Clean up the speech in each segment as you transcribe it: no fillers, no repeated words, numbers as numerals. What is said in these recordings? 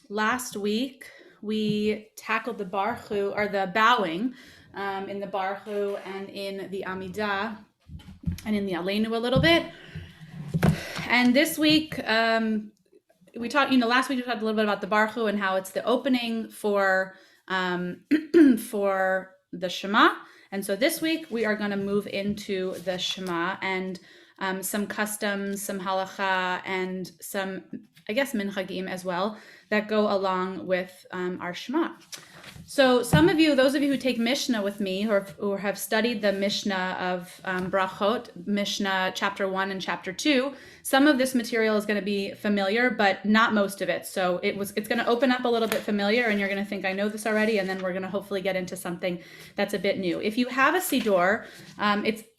Last week we tackled the barchu, or the bowing, in the barchu and in the Amidah and in the Aleinu a little bit. And this week we talked, last week we talked a little bit about the barchu and how it's the opening for for the Shema. And so this week we are going to move into the Shema and some customs, some halacha, and some, I guess, minhagim as well that go along with our Shema. So some of you, those of you who take Mishnah with me or have studied the Mishnah of Brachot, Mishnah chapter 1 and chapter 2, some of this material is going to be familiar, but not most of it. So it's going to open up a little bit familiar, and you're going to think, I know this already, and then we're going to hopefully get into something that's a bit new. If you have a Siddur,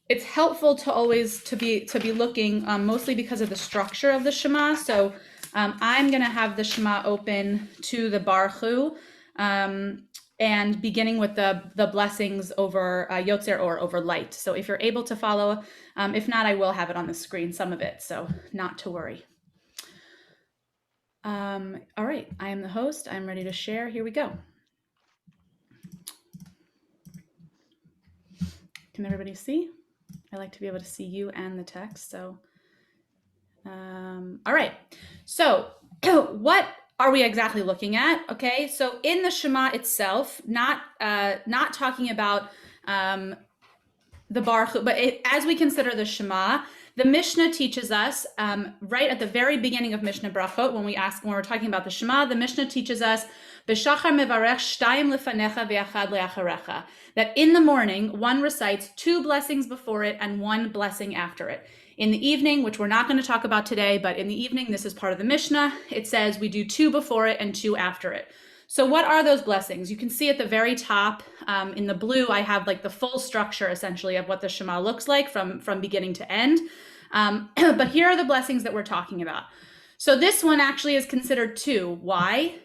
it's helpful to always to be looking, mostly because of the structure of the Shema. So I'm going to have the Shema open to the Barchu, and beginning with the blessings over Yotzer, or over light. So if you're able to follow, if not, I will have it on the screen, some of it, so not to worry. All right, I am the host. I'm ready to share. Here we go. Can everybody see? I like to be able to see you and the text. So, all right. So what are we exactly looking at? Okay, so in the Shema itself, not talking about the Baruch, but as we consider the Shema, the Mishnah teaches us right at the very beginning of Mishnah Brachot, when we're talking about the Shema, the Mishnah teaches us B'shachar mevarech shtayim lefanecha ve'achad le'acharecha, that in the morning one recites 2 blessings before it and 1 blessing after it. In the evening, which we're not going to talk about today, but in the evening, this is part of the Mishnah, it says we do 2 before it and 2 after it. So what are those blessings? You can see at the very top, in the blue, I have like the full structure essentially of what the Shema looks like from beginning to end. But here are the blessings that we're talking about. So this one actually is considered 2. Why?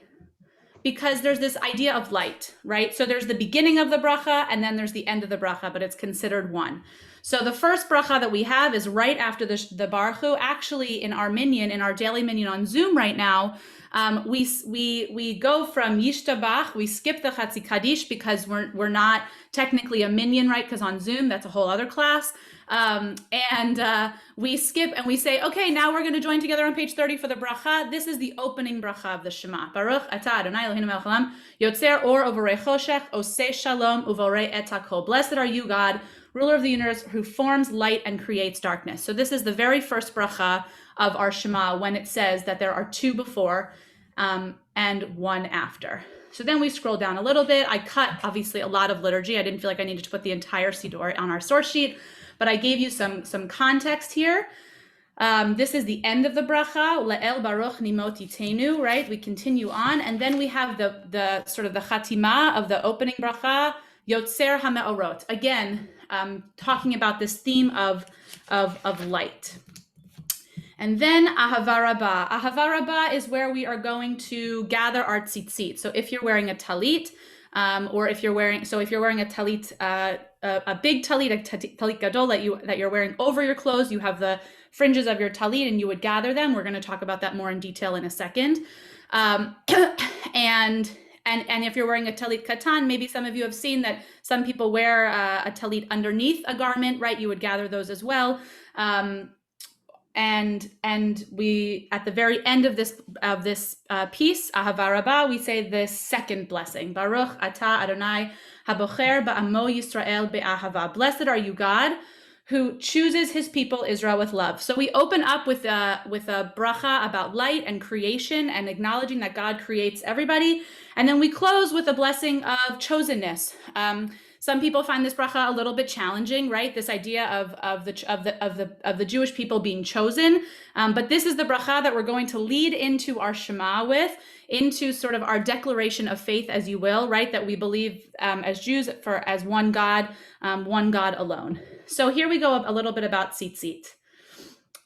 Because there's this idea of light, right? So there's the beginning of the bracha and then there's the end of the bracha, but it's considered 1. So the first bracha that we have is right after the Baruch Hu. Actually, in our minyan, in our daily minyan on Zoom right now, we go from Yishtabach, we skip the Chatzi Kaddish because we're not technically a minyan, right? Because on Zoom, that's a whole other class. We skip and we say, okay, now we're going to join together on page 30 for the bracha. This is the opening bracha of the Shema. Baruch atah Adonai Eloheinu melech haolam, yotzer or uvorei choshech, oseh shalom uvorei et hakol. Blessed are you, God, ruler of the universe, who forms light and creates darkness. So this is the very first bracha of our Shema, when it says that there are 2 before and 1 after. So then we scroll down a little bit. I cut, obviously, a lot of liturgy. I didn't feel like I needed to put the entire Siddur on our source sheet, but I gave you some context here. This is the end of the bracha, Le'el Baruch Nimot Yitenu, right? We continue on, and then we have the sort of the chatima of the opening bracha, Yotzer HaMe'orot. Again, talking about this theme of light. And then Ahava Rabbah. Ahava Rabbah is where we are going to gather our tzitzit. So if you're wearing a talit, or if you're wearing a talit, a big talit, a talit gadol that you're wearing over your clothes, you have the fringes of your talit and you would gather them. We're going to talk about that more in detail in a second. And if you're wearing a talit katan, maybe some of you have seen that some people wear a talit underneath a garment, right? You would gather those as well. And we, at the very end of this piece, Ahava Rabbah, we say this second blessing, Baruch atah Adonai habocher ba'amo Yisrael be'ahava. Blessed are you, God, who chooses his people Israel with love. So we open up with a bracha about light and creation and acknowledging that God creates everybody, and then we close with a blessing of chosenness. Some people find this bracha a little bit challenging, right? This idea of the Jewish people being chosen. But this is the bracha that we're going to lead into our Shema with, into sort of our declaration of faith, as you will, right? That we believe as Jews as one God alone. So here we go a little bit about tzitzit.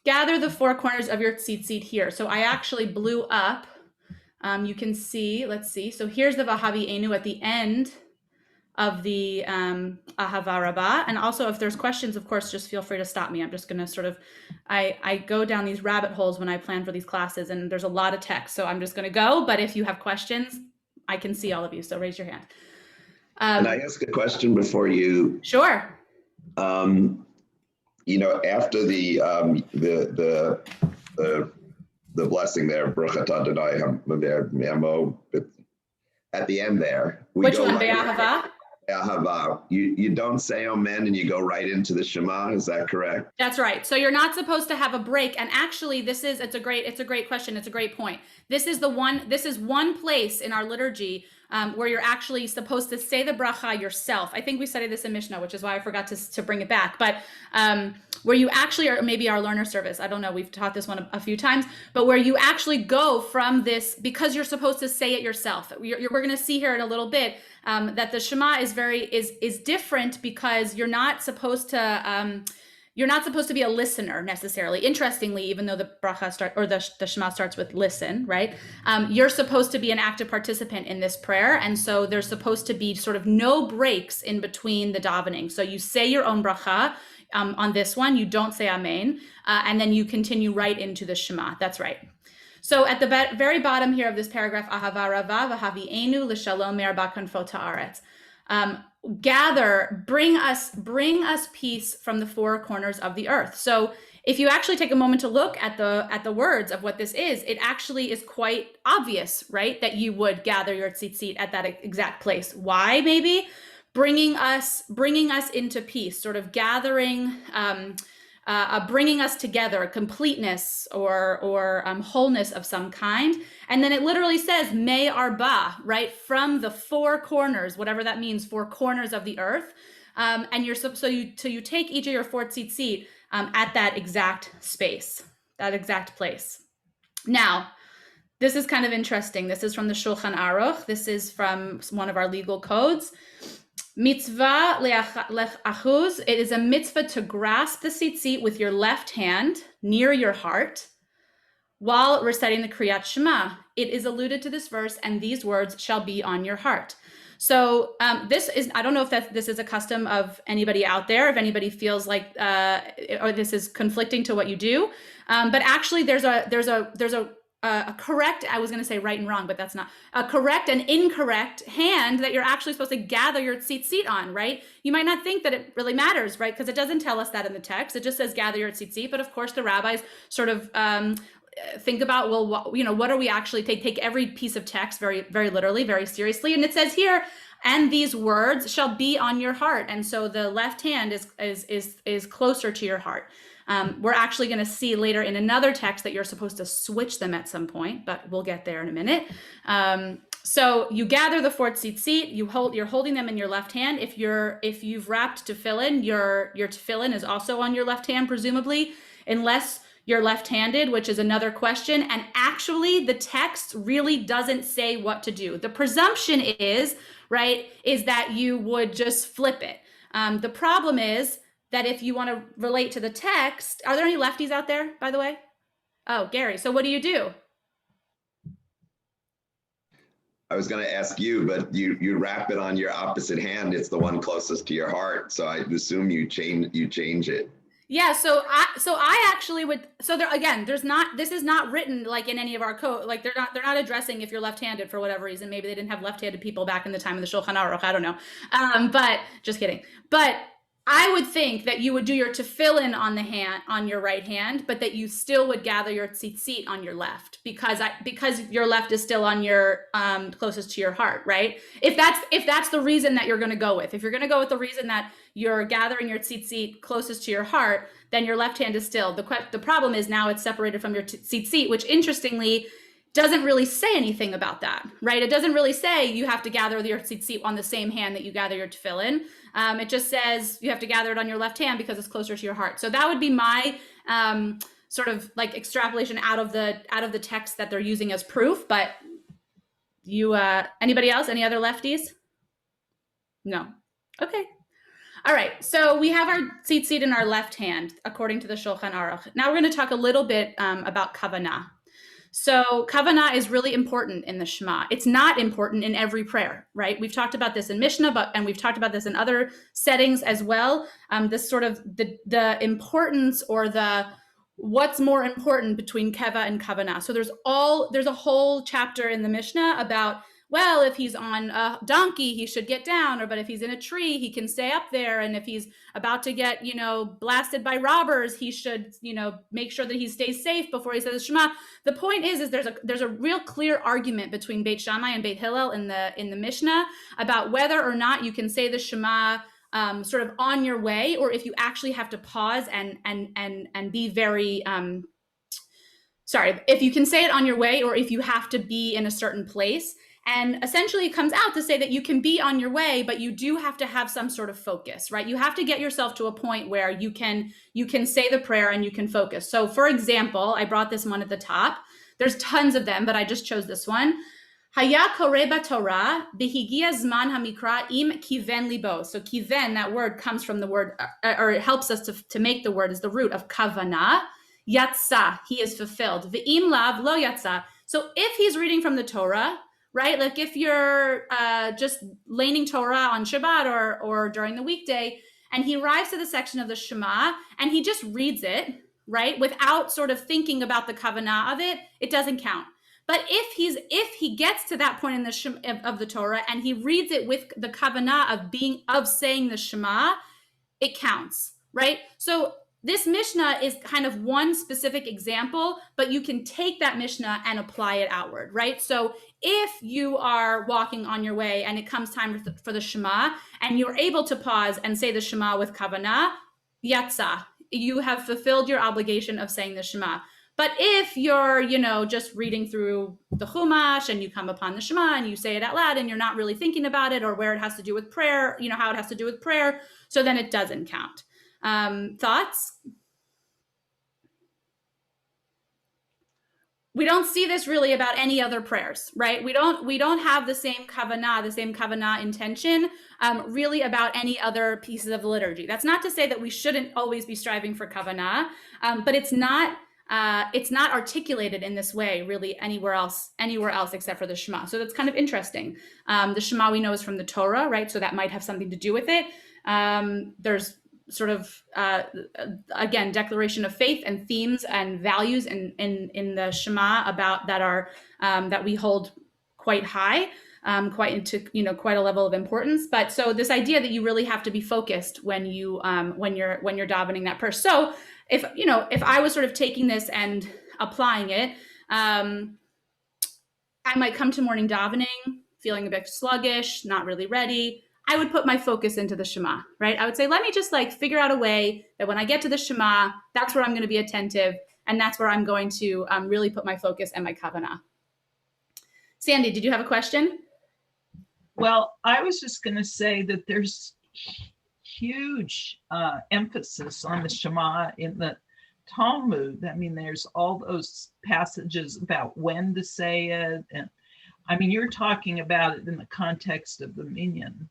Gather the 4 corners of your tzitzit here. So I actually blew up. You can see, let's see. So here's the Vahavi Enu at the end of the Ahava Rabbah. And also, if there's questions, of course, just feel free to stop me. I'm just going to sort of, I go down these rabbit holes when I plan for these classes, and there's a lot of text, so I'm just going to go. But if you have questions, I can see all of you, so raise your hand. Can I ask a question before you? Sure. After the blessing there, Baruch Adonai Hamo, at the end there, which one? Be'ahava? Be'ahava. You don't say amen and you go right into the Shema. Is that correct? That's right. So you're not supposed to have a break. And actually, it's a great question. It's a great point. This is one place in our liturgy where you're actually supposed to say the bracha yourself. I think we studied this in Mishnah, which is why I forgot to bring it back. But where you actually are, maybe our learner service, I don't know, we've taught this one a few times, but where you actually go from this, because you're supposed to say it yourself. We're going to see here in a little bit that the Shema is different, because you're not supposed to be a listener necessarily. Interestingly, even though the bracha the Shema starts with listen, right? You're supposed to be an active participant in this prayer, and so there's supposed to be sort of no breaks in between the davening. So you say your own bracha on this one, you don't say amen, and then you continue right into the Shema. That's right. So at the very bottom here of this paragraph, Ahava Rava v'havi'enu l'shalom me'arba kanfot ha'aretz. Gather, bring us peace from the four corners of the earth. So if you actually take a moment to look at the words of what this is, it actually is quite obvious, right? That you would gather your tzitzit at that exact place. Why? Maybe bringing us into peace, sort of gathering, bringing us together, completeness or wholeness of some kind. And then it literally says me arba, right, from the four corners, whatever that means, four corners of the earth. And you take each of your four tzitzit at that exact space, that exact place. Now, this is kind of interesting. This is from the Shulchan Aruch. This is from one of our legal codes. Mitzvah le'achuz. It is a mitzvah to grasp the tzitzit with your left hand near your heart while reciting the Kriyat Shema. It is alluded to this verse, and these words shall be on your heart. So this is, I don't know if this is a custom of anybody out there, if anybody feels like, or this is conflicting to what you do. But actually there's a correct, I was going to say right and wrong, but that's not a correct and incorrect hand that you're actually supposed to gather your tzitzit on, right? You might not think that it really matters, right? Because it doesn't tell us that in the text. It just says gather your tzitzit. But of course, the rabbis sort of think about, well, what are we actually take every piece of text very, very literally, very seriously. And it says here, and these words shall be on your heart. And so the left hand is closer to your heart. We're actually going to see later in another text that you're supposed to switch them at some point, but we'll get there in a minute. So you gather the four tzitzit, you're holding them in your left hand. If you've wrapped tefillin, your tefillin is also on your left hand, presumably, unless you're left-handed, which is another question. And actually, the text really doesn't say what to do. The presumption is that you would just flip it. The problem is that if you want to relate to the text, are there any lefties out there, by the way? Oh, Gary, so what do you do? I was going to ask you, but you wrap it on your opposite hand. It's the one closest to your heart. So I assume you change it. Yeah, so I actually would. So there again, this is not written like in any of our code. Like they're not addressing if you're left-handed for whatever reason. Maybe they didn't have left-handed people back in the time of the Shulchan Aruch. I don't know. But just kidding. But I would think that you would do your tefillin on your right hand, but that you still would gather your tzitzit on your left because your left is still on your closest to your heart, right? If that's the reason that you're going to go with, if you're going to go with the reason that you're gathering your tzitzit closest to your heart, then your left hand is still. The problem is now it's separated from your tzitzit, which interestingly doesn't really say anything about that, right? It doesn't really say you have to gather your tzitzit on the same hand that you gather your tefillin. It just says you have to gather it on your left hand because it's closer to your heart. So that would be my sort of like extrapolation out of the text that they're using as proof. But you, anybody else? Any other lefties? No. Okay. All right. So we have our tzitzit in our left hand, according to the Shulchan Aruch. Now we're going to talk a little bit about kavanah. So kavanah is really important in the Shema. It's not important in every prayer, right? We've talked about this in Mishnah, and we've talked about this in other settings as well. This sort of the importance, or the what's more important between keva and kavanah. So there's a whole chapter in the Mishnah about, well, if he's on a donkey, he should get down, but if he's in a tree, he can stay up there. And if he's about to get, blasted by robbers, he should, make sure that he stays safe before he says Shema. The point is there's a real clear argument between Beit Shammai and Beit Hillel in the Mishnah about whether or not you can say the Shema sort of on your way, or if you actually have to pause and be very if you can say it on your way, or if you have to be in a certain place. And essentially it comes out to say that you can be on your way, but you do have to have some sort of focus, right? You have to get yourself to a point where you can say the prayer and you can focus. So for example, I brought this one at the top. There's tons of them, but I just chose this one. Haya koreh b'Torah b'higia zman hamikra im kiven libo. So kiven, that word comes from the word, or it helps us to make the word, is the root of kavanah. Yatsa, he is fulfilled. V'im lav lo yatsa. So if he's reading from the Torah, right? Like if you're just laning Torah on Shabbat or during the weekday, and he arrives to the section of the Shema and he just reads it, right? Without sort of thinking about the kavanah of it, it doesn't count. But if he gets to that point in the Shema, of the Torah, and he reads it with the kavanah of saying the Shema, it counts, right? So this Mishnah is kind of one specific example, but you can take that Mishnah and apply it outward, right? So if you are walking on your way and it comes time for the Shema, and you're able to pause and say the Shema with kavanah, yatsa, you have fulfilled your obligation of saying the Shema. But if you're, just reading through the Chumash and you come upon the Shema and you say it out loud and you're not really thinking about it, or where it has to do with prayer, how it has to do with prayer, so then it doesn't count. Thoughts? We don't see this really about any other prayers, right? We don't have the same kavanah intention, really about any other pieces of the liturgy. That's not to say that we shouldn't always be striving for kavanah, but it's not articulated in this way really anywhere else except for the Shema. So that's kind of interesting. The Shema we know is from the Torah, right? So that might have something to do with it. There's sort of, again, declaration of faith and themes and values in the Shema about that we hold quite high, quite into, quite a level of importance. But so this idea that you really have to be focused when you're davening that prayer. So if I was sort of taking this and applying it, I might come to morning davening feeling a bit sluggish, not really ready. I would put my focus into the Shema, right? I would say, let me just figure out a way that when I get to the Shema, that's where I'm going to be attentive, and that's where I'm going to really put my focus and my kavanah. Sandy, did you have a question? Well, I was just going to say that there's huge emphasis on the Shema in the Talmud. I mean, there's all those passages about when to say it, and I mean, you're talking about it in the context of the minyan.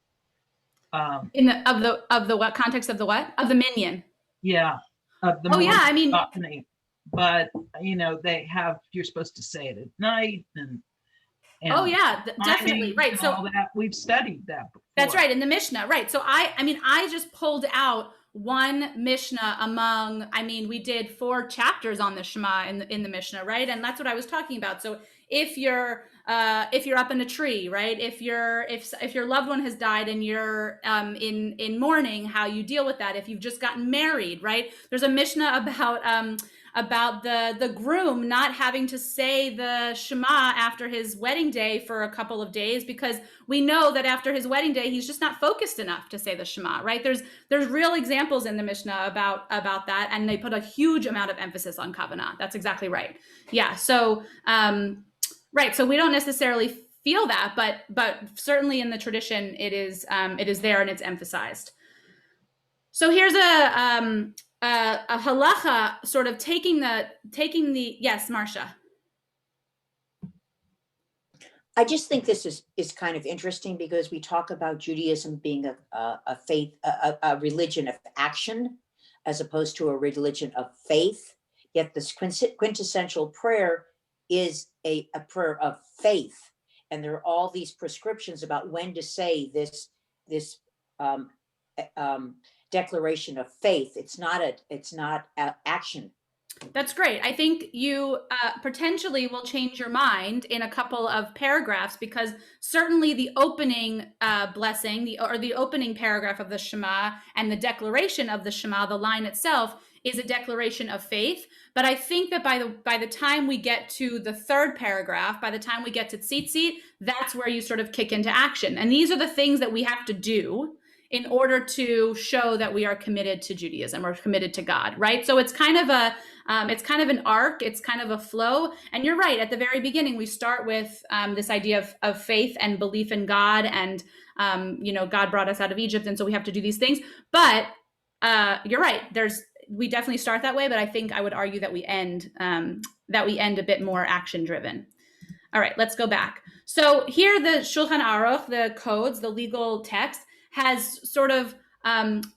In the what context of the what? Of the minyan. Yeah. Of the I mean, but you're supposed to say it at night and oh yeah, definitely, right. So all that we've studied that before. That's right, in the Mishnah, right? So I just pulled out one Mishnah among. We did 4 chapters on the Shema in the Mishnah, right? And that's what I was talking about. So if you're up in a tree, right? If your loved one has died and you're in mourning, how you deal with that. If you've just gotten married, right? There's a Mishnah about the groom not having to say the Shema after his wedding day for a couple of days, because we know that after his wedding day he's just not focused enough to say the Shema, right? There's real examples in the Mishnah about that, and they put a huge amount of emphasis on kavanah. That's exactly right. Yeah. So right. So we don't necessarily feel that, but certainly in the tradition it is there and it's emphasized. So here's a halacha sort of taking the yes, Marcia. I just think this is kind of interesting, because we talk about Judaism being a faith, a religion of action, as opposed to a religion of faith. Yet this quintessential prayer is a prayer of faith. And there are all these prescriptions about when to say this um, declaration of faith. It's not action. That's great. I think you potentially will change your mind in a couple of paragraphs, because certainly the opening blessing, the opening paragraph of the Shema and the declaration of the Shema, the line itself, is a declaration of faith. But I think that by the time we get to the third paragraph, by the time we get to tzitzit, that's where you sort of kick into action. And these are the things that we have to do in order to show that we are committed to Judaism or committed to God, right? So it's kind of an arc, it's kind of a flow. And you're right, at the very beginning, we start with this idea of faith and belief in God, and God brought us out of Egypt, and so we have to do these things. But you're right, we definitely start that way, but I think I would argue that we end a bit more action driven. All right, let's go back. So here, the Shulchan Aruch, the codes, the legal text, has sort of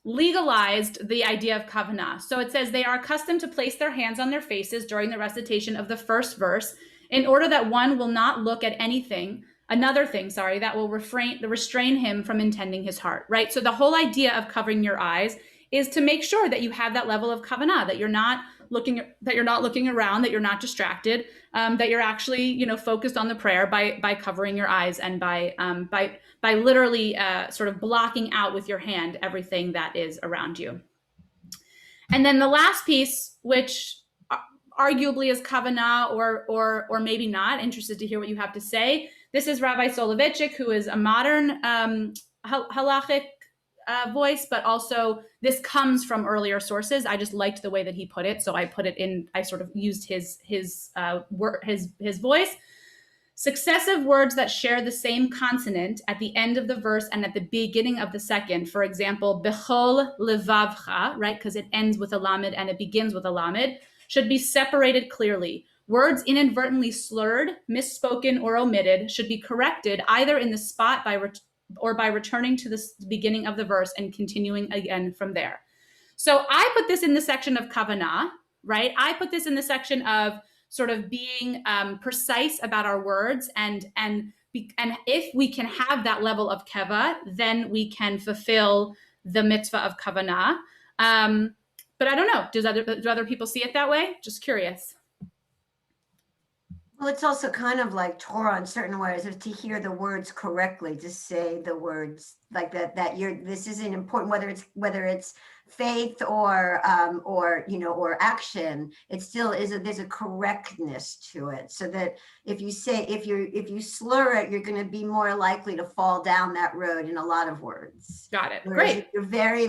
legalized the idea of kavanah. So it says they are accustomed to place their hands on their faces during the recitation of the first verse, in order that one will not look at another thing, that will restrain him from intending his heart, right? So the whole idea of covering your eyes is to make sure that you have that level of kavanah, that you're not looking around, that you're not distracted, that you're actually, focused on the prayer by covering your eyes and by literally sort of blocking out with your hand everything that is around you. And then the last piece, which arguably is kavanah or maybe not, interested to hear what you have to say. This is Rabbi Soloveitchik, who is a modern halachic voice, but also this comes from earlier sources. I just liked the way that he put it, so I put it in. I sort of used his voice. Successive words that share the same consonant at the end of the verse and at the beginning of the second. For example, bechol levavcha, right? Because it ends with a lamed and it begins with a lamed, should be separated clearly. Words inadvertently slurred, misspoken, or omitted should be corrected either in the spot or by returning to the beginning of the verse and continuing again from there. So I put this in the section of kavanah, right? I put this in the section of sort of being precise about our words, and if we can have that level of keva, then we can fulfill the mitzvah of kavanah. But I don't know. Do other people see it that way? Just curious. Well, it's also kind of like Torah in certain ways, of to hear the words correctly, to say the words like that. This isn't important, whether it's faith or action. It still is there's a correctness to it, so that if you slur it, you're going to be more likely to fall down that road in a lot of words. Got it. Whereas Great. You're very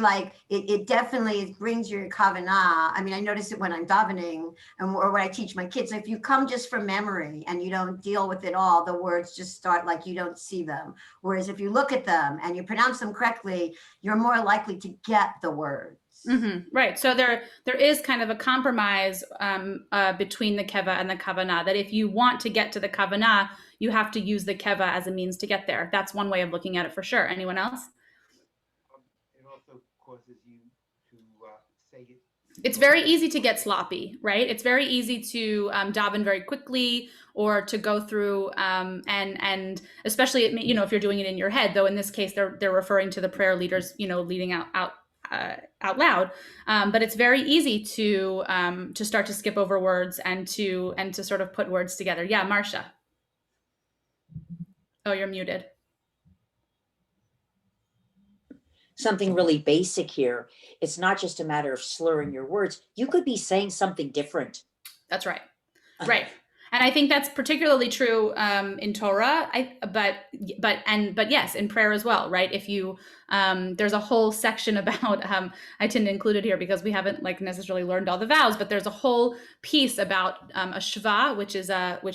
it definitely brings your kavanah. I mean, I notice it when I'm davening or when I teach my kids. If you come just from memory and you don't deal with it all, the words just start like you don't see them. Whereas if you look at them and you pronounce them correctly, you're more likely to get the words. Mm-hmm. Right. So there is kind of a compromise between the keva and the kavanah, that if you want to get to the kavanah, you have to use the keva as a means to get there. That's one way of looking at it for sure. Anyone else? It also causes you to say it. It's very easy to get sloppy, right? It's very easy to daven very quickly, or to go through and especially if you're doing it in your head. Though in this case, they're referring to the prayer leaders, leading out loud. But it's very easy to start to skip over words and to sort of put words together. Yeah, Marcia. Oh, you're muted. Something really basic here. It's not just a matter of slurring your words. You could be saying something different. That's right. Right. And I think that's particularly true in Torah, but yes, in prayer as well, right? If you there's a whole section about I didn't include it here because we haven't necessarily learned all the vows, but there's a whole piece about a shva, which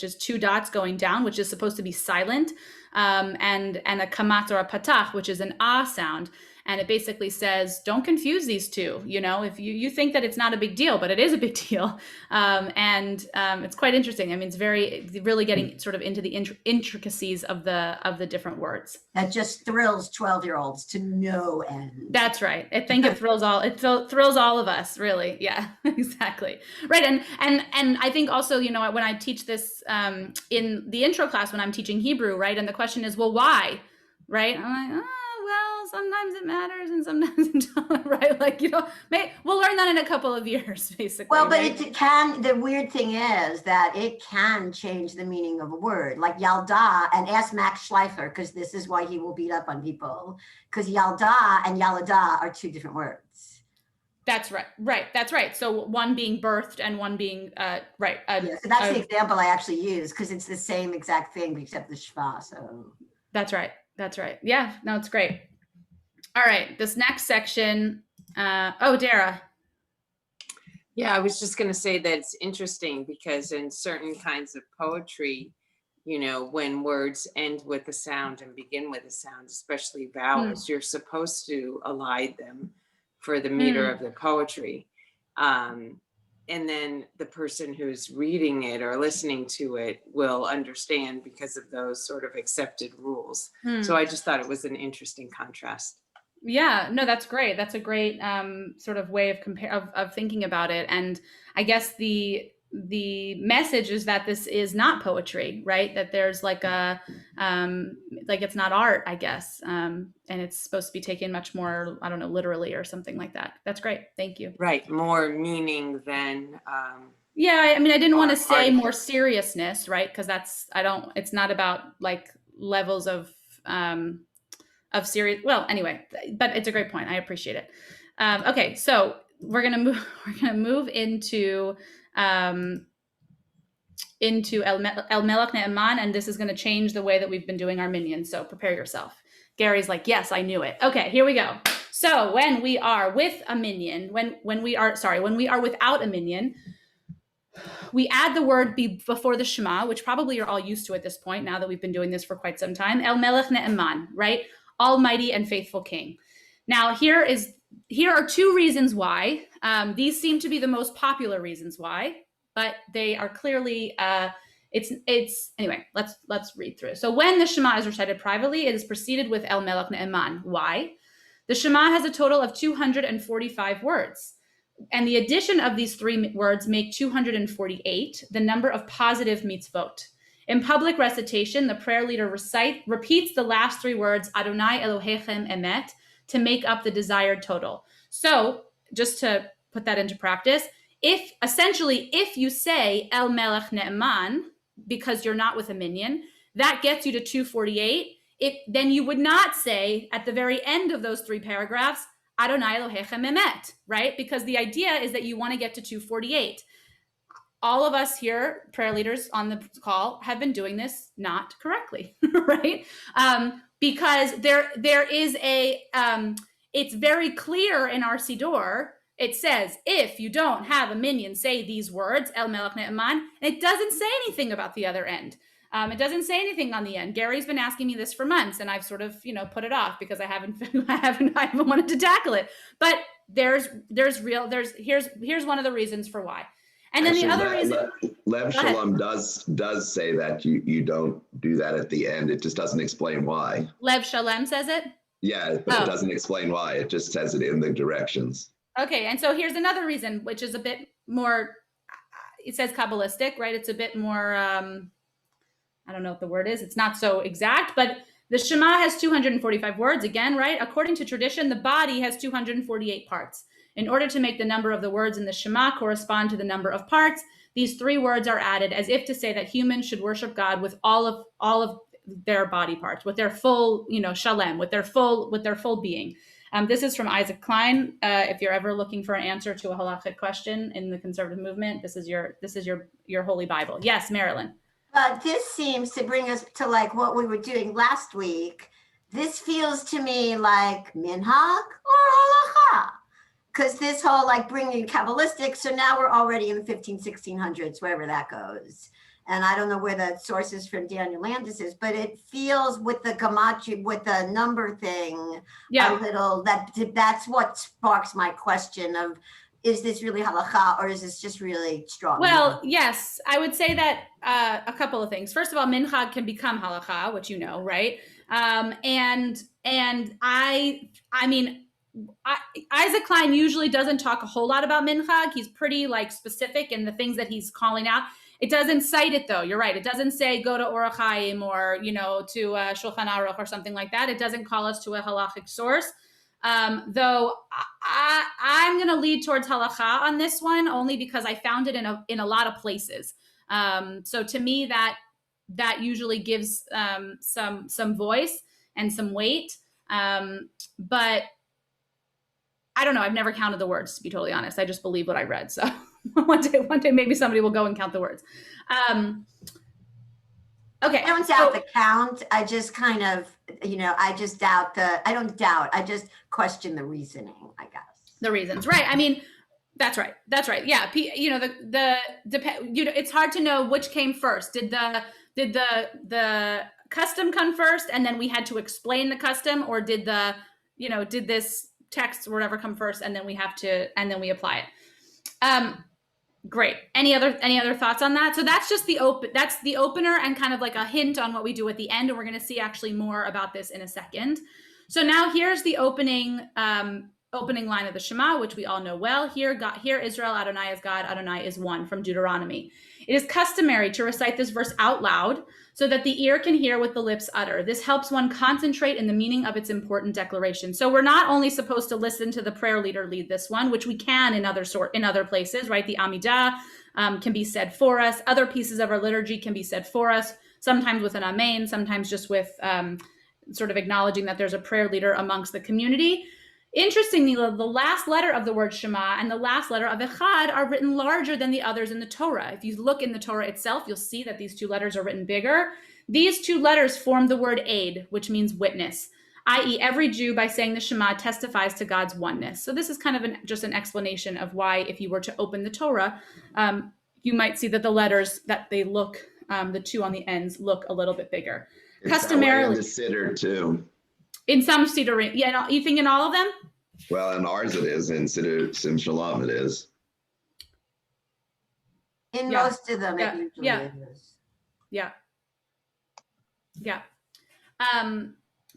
is two dots going down, which is supposed to be silent, and a kamat or a patach, which is an ah sound. And it basically says, don't confuse these two. You know, if you think that it's not a big deal, but it is a big deal. It's quite interesting. I mean, it's really getting sort of into the intricacies of the different words. That just thrills 12-year-olds to no end. That's right. I think it thrills all of us, really. Yeah, exactly. Right. And I think also, you know, when I teach this in the intro class, when I'm teaching Hebrew, right? And the question is, well, why? Right? I'm like, well, sometimes it matters and sometimes it doesn't, right? Like, you know, we'll learn that in a couple of years, basically. Well, but right? it can, the weird thing is that it can change the meaning of a word, like Yalda, and ask Max Schleifer, because this is why he will beat up on people, because Yalda and Yalada are two different words. That's right. Right. That's right. So one being birthed and one being right. Yeah, so that's the example I actually use, because it's the same exact thing except the shva. So that's right. That's right. Yeah. No, it's great. All right. This next section. Dara. Yeah, I was just going to say that it's interesting because in certain kinds of poetry, you know, when words end with a sound and begin with a sound, especially vowels, you're supposed to elide them for the meter of the poetry. And then the person who's reading it or listening to it will understand because of those sort of accepted rules. So I just thought it was an interesting contrast. Yeah, no, that's great. That's a great sort of way of thinking about it. And I guess the message is that this is not poetry, right? That there's like a like it's not art, I guess, and it's supposed to be taken much more, I don't know, literally or something like that. That's great. Thank you. Right, more meaning than. Yeah, I mean, I didn't want to say more seriousness, right? Because it's not about like levels of serious. Well, anyway, but it's a great point. I appreciate it. Okay, so we're gonna move into El Melech Ne'eman, and this is going to change the way that we've been doing our minions. So prepare yourself. Gary's like, yes, I knew it. Okay, here we go. So when we are with a minion, when we are without a minion, we add the word before the Shema, which probably you're all used to at this point, now that we've been doing this for quite some time. El Melech Ne'eman, right? Almighty and faithful King. Now, here are two reasons why. These seem to be the most popular reasons why, but they are clearly, anyway, let's read through. So when the Shema is recited privately, it is preceded with El Melech Ne'eman. Why? The Shema has a total of 245 words. And the addition of these three words make 248, the number of positive mitzvot. In public recitation, the prayer leader repeats the last three words, Adonai Elohechem Emet, to make up the desired total. So, just to put that into practice, if you say El Melech Ne'eman, because you're not with a minion, that gets you to 248. Then you would not say at the very end of those three paragraphs, Adonai Elohechem Emet, right? Because the idea is that you want to get to 248. All of us here, prayer leaders on the call, have been doing this not correctly, right? Because there is it's very clear in our Siddur. It says, if you don't have a minion say these words, El Melech Ne'eman, and it doesn't say anything about the other end. It doesn't say anything on the end. Gary's been asking me this for months, and I've sort of, put it off because I haven't wanted to tackle it. But here's one of the reasons for why. And then actually, the other reason, Lev Shalom does say that you don't do that at the end. It just doesn't explain why. Lev Shalom says it? Yeah, but it doesn't explain why. It just says it in the directions. Okay, and so here's another reason, which is a bit more, it says Kabbalistic, right? It's a bit more, I don't know what the word is. It's not so exact, but the Shema has 245 words again, right? According to tradition, the body has 248 parts. In order to make the number of the words in the Shema correspond to the number of parts, these three words are added as if to say that humans should worship God with all of their body parts, with their full, shalem, with their full being. This is from Isaac Klein. If you're ever looking for an answer to a halachic question in the conservative movement, this is your holy Bible. Yes, Marilyn. But this seems to bring us to like what we were doing last week. This feels to me like minhag or halacha. Because this whole like bringing Kabbalistic, so now we're already in the 1600s, wherever that goes. and I don't know where the source is from Daniel Landis is, but it feels with the gematria, with the number thing, a little, that's what sparks my question of, is this really halakha, or is this just really strong? Well, yes, I would say that a couple of things. First of all, minchag can become halakha, which you know, right? And I mean, Isaac Klein usually doesn't talk a whole lot about minchag. He's pretty like specific in the things that he's calling out. It doesn't cite it though. You're right. It doesn't say go to Orach Chaim or, you know, to Shulchan Aruch or something like that. It doesn't call us to a halachic source. Though I'm going to lead towards halacha on this one only because I found it in a lot of places. So to me, that usually gives some voice and some weight. But I don't know. I've never counted the words, to be totally honest. I just believe what I read. So one day, maybe somebody will go and count the words. Okay. I don't doubt the count. I just kind of, I just doubt I just question the reasoning, I guess. The reasons, right. I mean, that's right. Yeah. It's hard to know which came first. Did the custom come first and then we had to explain the custom, or did this text or whatever come first and then we apply it? Great. Any other thoughts on that? So that's just the opener and kind of like a hint on what we do at the end. And we're going to see actually more about this in a second. So now here's the opening line of the Shema, which we all know well. Hear Israel, Adonai is God, Adonai is one, from Deuteronomy. It is customary to recite this verse out loud so that the ear can hear what the lips utter. This helps one concentrate in the meaning of its important declaration. So we're not only supposed to listen to the prayer leader lead this one, which we can in other places, right? The Amidah can be said for us. Other pieces of our liturgy can be said for us, sometimes with an amen, sometimes just with sort of acknowledging that there's a prayer leader amongst the community. Interestingly, the last letter of the word Shema and the last letter of Echad are written larger than the others in the Torah. If you look in the Torah itself, you'll see that these two letters are written bigger. These two letters form the word Aid, which means witness, i.e. every Jew by saying the Shema testifies to God's oneness. So this is kind of just an explanation of why, if you were to open the Torah, you might see that the letters that they look, the two on the ends look a little bit bigger. It's Customarily, the Siddur too. In some Siddurim, yeah. You think in all of them? Well, in ours it is. In Siddur Sim Shalom it is. In most of them, it usually is. Yeah.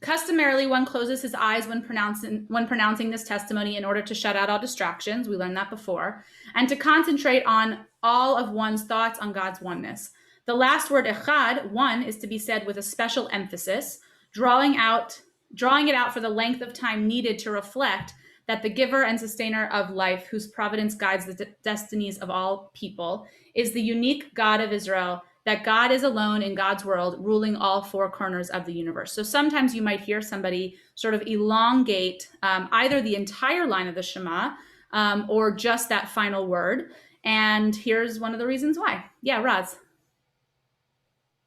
Customarily, one closes his eyes when pronouncing this testimony in order to shut out all distractions. We learned that before, and to concentrate on all of one's thoughts on God's oneness. The last word echad, one, is to be said with a special emphasis, drawing it out for the length of time needed to reflect that the giver and sustainer of life, whose providence guides the destinies of all people, is the unique God of Israel, that God is alone in God's world, ruling all four corners of the universe. So sometimes you might hear somebody sort of elongate either the entire line of the Shema or just that final word. And here's one of the reasons why. Yeah, Raz.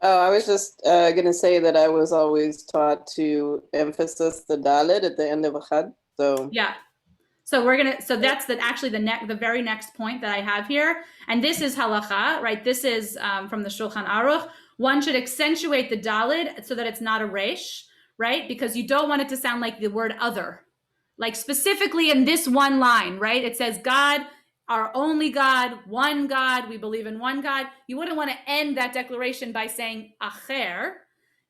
Oh, I was just going to say that I was always taught to emphasize the dalet at the end of Echad. So yeah. So that's the very next point that I have here. And this is halacha, right? This is from the Shulchan Aruch. One should accentuate the dalet so that it's not a resh, right? Because you don't want it to sound like the word other. Like specifically in this one line, right? It says God, our only God, one God, we believe in one God. You wouldn't want to end that declaration by saying acher.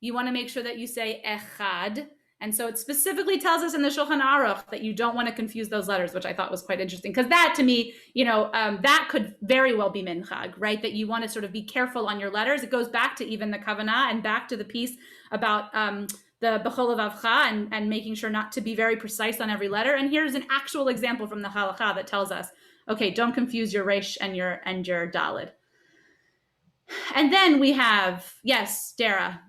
You want to make sure that you say echad. And so it specifically tells us in the Shulchan Aruch that you don't want to confuse those letters, which I thought was quite interesting. Because that, to me, that could very well be minchag, right? That you want to sort of be careful on your letters. It goes back to even the kavanah and back to the piece about the B'chol Vavcha and making sure not to be very precise on every letter. And here's an actual example from the halacha that tells us, okay, don't confuse your resh and your daled. And then we have, yes, Dara.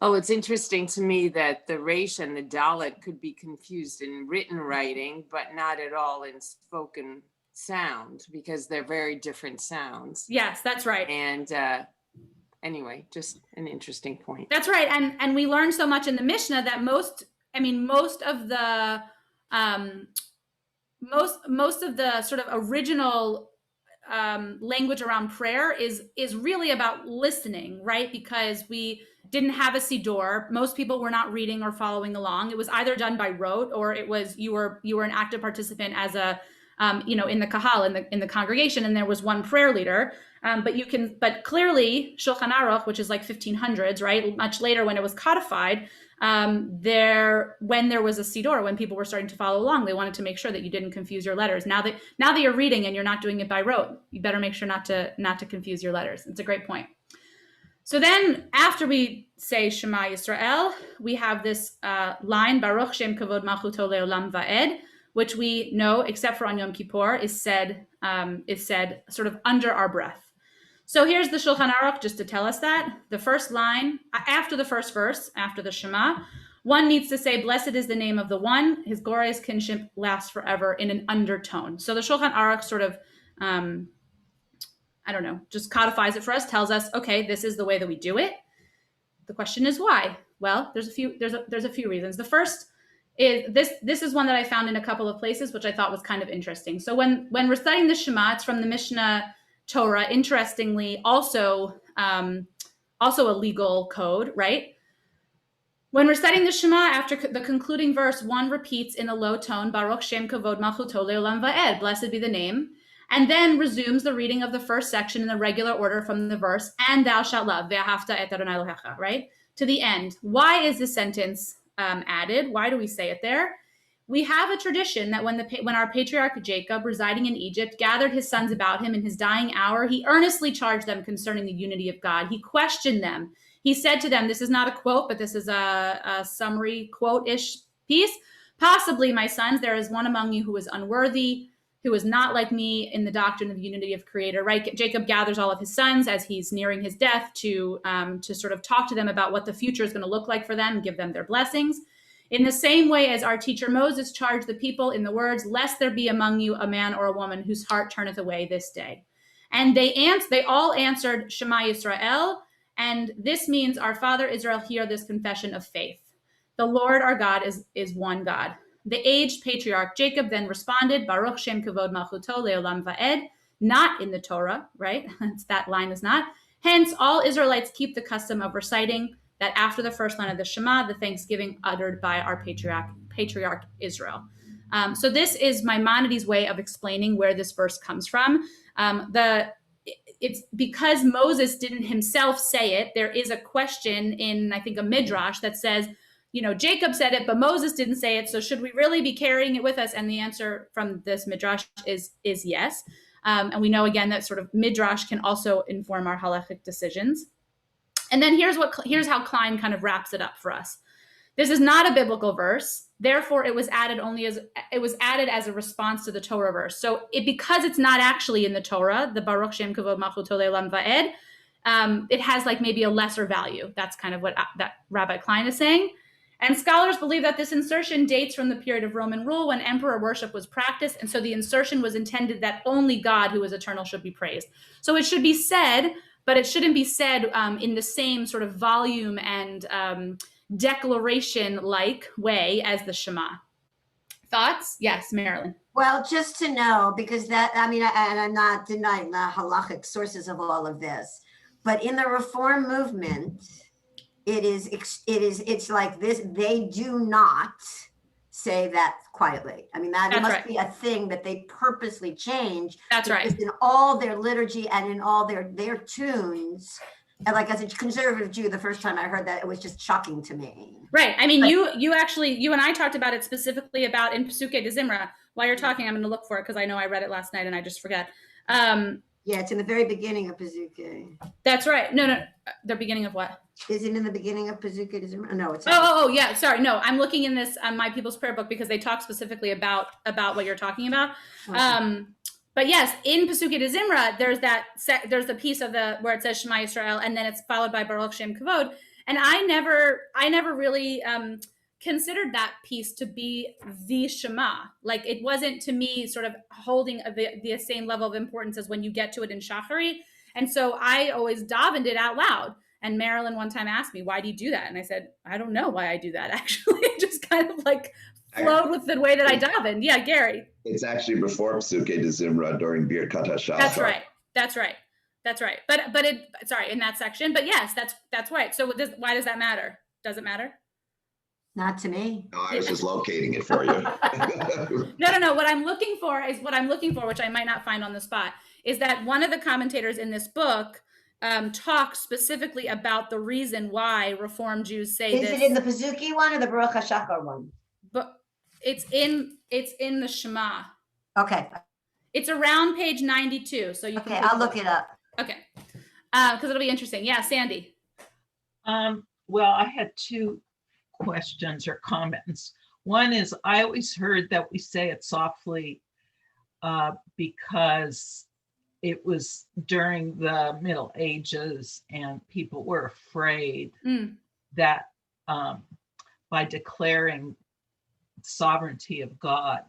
Oh, it's interesting to me that the resh and the dalet could be confused in written writing, but not at all in spoken sound, because they're very different sounds. Yes, that's right. And anyway, just an interesting point. That's right. And we learned so much in the Mishnah that most of the sort of original language around prayer is really about listening, right? Because we didn't have a siddur. Most people were not reading or following along. It was either done by rote, or it was you were an active participant as a in the kahal, in the congregation, and there was one prayer leader. But clearly Shulchan Aruch, which is like 1500s, right? Much later, when it was codified, when there was a siddur, when people were starting to follow along, they wanted to make sure that you didn't confuse your letters. Now that you're reading and you're not doing it by rote, you better make sure not to confuse your letters. It's a great point. So then, after we say Shema Yisrael, we have this line, Baruch Shem Kavod Malchuto Leolam Va'ed, which we know, except for on Yom Kippur, is said sort of under our breath. So here's the Shulchan Aruch, just to tell us that. The first line, after the first verse, after the Shema, one needs to say, blessed is the name of the one, his glorious kinship lasts forever, in an undertone. So the Shulchan Aruch sort of, just codifies it for us, tells us, okay, this is the way that we do it. The question is why? Well, there's a few reasons. The first is this is one that I found in a couple of places, which I thought was kind of interesting. So when we're studying the Shema, it's from the Mishnah Torah, interestingly, also a legal code, right? When we're studying the Shema, after the concluding verse, one repeats in a low tone, Baruch Shem Kavod Malchuto Leolam Va'ed, blessed be the name, and then resumes the reading of the first section in the regular order from the verse, and thou shalt love, Ve'ahavta et Adonai Elohecha, right? To the end. Why is this sentence added? Why do we say it there? We have a tradition that when our patriarch Jacob, residing in Egypt, gathered his sons about him in his dying hour, he earnestly charged them concerning the unity of God. He questioned them. He said to them, this is not a quote, but this is a summary quote-ish piece. Possibly, my sons, there is one among you who is unworthy, who is not like me in the doctrine of the unity of Creator, right? Jacob gathers all of his sons as he's nearing his death to sort of talk to them about what the future is going to look like for them, give them their blessings. In the same way as our teacher Moses charged the people in the words, lest there be among you a man or a woman whose heart turneth away this day. And they all answered Shema Yisrael, and this means, our father Israel, hear this confession of faith. The Lord our God is one God. The aged patriarch Jacob then responded, Baruch Shem Kavod Malchuto Leolam Va'ed, not in the Torah, right? That line is not. Hence, all Israelites keep the custom of reciting that after the first line of the Shema, the thanksgiving uttered by our patriarch Israel. So this is Maimonides' way of explaining where this verse comes from. It's because Moses didn't himself say it. There is a question in, I think, a midrash that says, Jacob said it, but Moses didn't say it. So should we really be carrying it with us? And the answer from this midrash is yes. And we know, again, that sort of midrash can also inform our halachic decisions. And then here's how Klein kind of wraps it up for us. This is not a biblical verse. Therefore, it was added as a response to the Torah verse. So because it's not actually in the Torah, the Baruch Shem Kavod Malchuto Leolam Va'ed, it has like maybe a lesser value. That's kind of what that Rabbi Klein is saying. And scholars believe that this insertion dates from the period of Roman rule when emperor worship was practiced. And so the insertion was intended that only God, who is eternal, should be praised. So it should be said, but it shouldn't be said in the same sort of volume and declaration-like way as the Shema. Thoughts? Yes, Marilyn. Well, just to know, because and I'm not denying the halachic sources of all of this, but in the Reform movement, it's like this, they do not say that quietly. I mean, that must be a thing that they purposely change. That's right. In all their liturgy and in all their tunes. And like, as a conservative Jew, the first time I heard that, it was just shocking to me. Right. I mean, you and I talked about it specifically about in Pesukei de Zimra. While you're talking, I'm going to look for it because I know I read it last night and I just forgot. Yeah, it's in the very beginning of Pesukei. That's right. No. The beginning of what? Is it in the beginning of Pesukei de Zimra? No, it's not. Yeah. Sorry. No, I'm looking in this My People's Prayer book because they talk specifically about what you're talking about. Okay. But yes, in Pesukei de Zimra, there's the piece of where it says Shema Yisrael, and then it's followed by Baruch Shem Kavod. And I never really considered that piece to be the Shema. Like, it wasn't, to me, sort of holding the same level of importance as when you get to it in Shachari. And so I always davened it out loud. And Marilyn one time asked me, why do you do that? And I said, I don't know why I do that, actually. It just kind of like flowed with the way that I davened. Yeah, Gary. It's actually before Psuke de Zimra during Birkat HaShachar. That's right. That's right. That's right. But it, sorry, in that section. But yes, that's right. So why does that matter? Does it matter? Not to me. No, I was just locating it for you. No. What I'm looking for, which I might not find on the spot, is that one of the commentators in this book talks specifically about the reason why Reform Jews say Is this. it in the Pazuki one or the Baruch HaShachar one? But it's in the Shema. Okay. It's around page 92, so you can. Okay, I'll look it up. Okay, because it'll be interesting. Yeah, Sandy. Well, I had two questions or comments. One is, I always heard that we say it softly because it was during the Middle Ages and people were afraid that by declaring sovereignty of God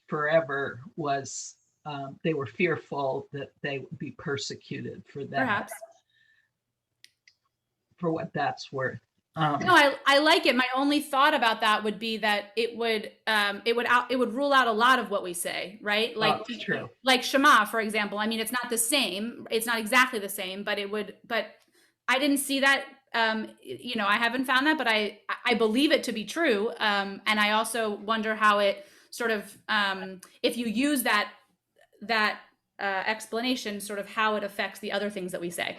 forever was, they were fearful that they would be persecuted for that. Perhaps. For what that's worth. No, I like it. My only thought about that would be that it would rule out a lot of what we say, right? Like, true. Like Shema, for example. I mean, it's not the same. It's not exactly the same, but it would. But I didn't see that. I haven't found that, but I believe it to be true. And I also wonder how it sort of, if you use that explanation, sort of how it affects the other things that we say.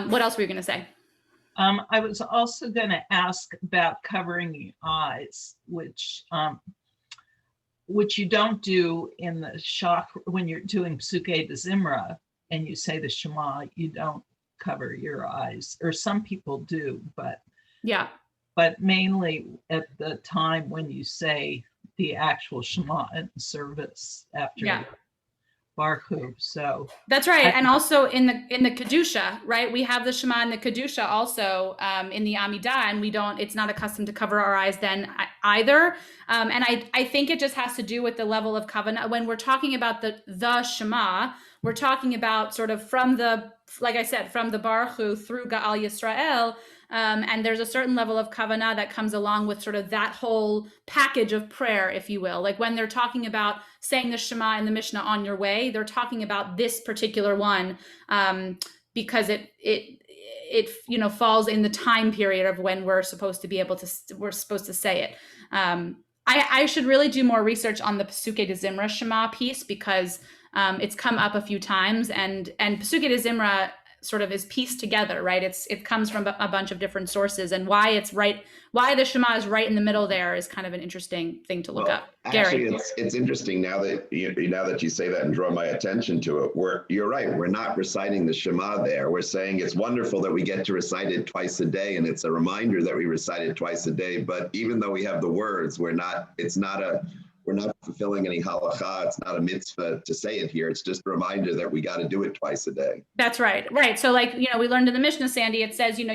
What else were you going to say? I was also going to ask about covering your eyes, which you don't do in the shach when you're doing Psuke de Zimra and you say the Shema. You don't cover your eyes, or some people do, but yeah. But mainly at the time when you say the actual Shema in service after Baruch. So that's right. And also in the Kedushah, right? We have the Shema in the Kedushah also in the Amidah, and it's not accustomed to cover our eyes then either. And I think it just has to do with the level of kavanah. When we're talking about the Shema, we're talking about sort of from the, like I said, from the Baruch Hu through Ga'al Yisrael. And there's a certain level of kavanah that comes along with sort of that whole package of prayer, if you will. Like when they're talking about saying the Shema in the Mishnah on your way, they're talking about this particular one because it falls in the time period of when we're supposed to say it. I should really do more research on the Psuke de Zimra Shema piece because it's come up a few times, and Psuke de Zimra sort of is pieced together, right? It comes from a bunch of different sources, and why the Shema is right in the middle there is kind of an interesting thing to look up. Actually, Gary. it's interesting now that you say that and draw my attention to it. You're right. We're not reciting the Shema there. We're saying it's wonderful that we get to recite it twice a day, and it's a reminder that we recite it twice a day. But even though we have the words, we're not fulfilling any halacha. It's not a mitzvah to say it here. It's just a reminder that we got to do it twice a day. That's right. Right. So like, we learned in the Mishnah, Sandy, it says, you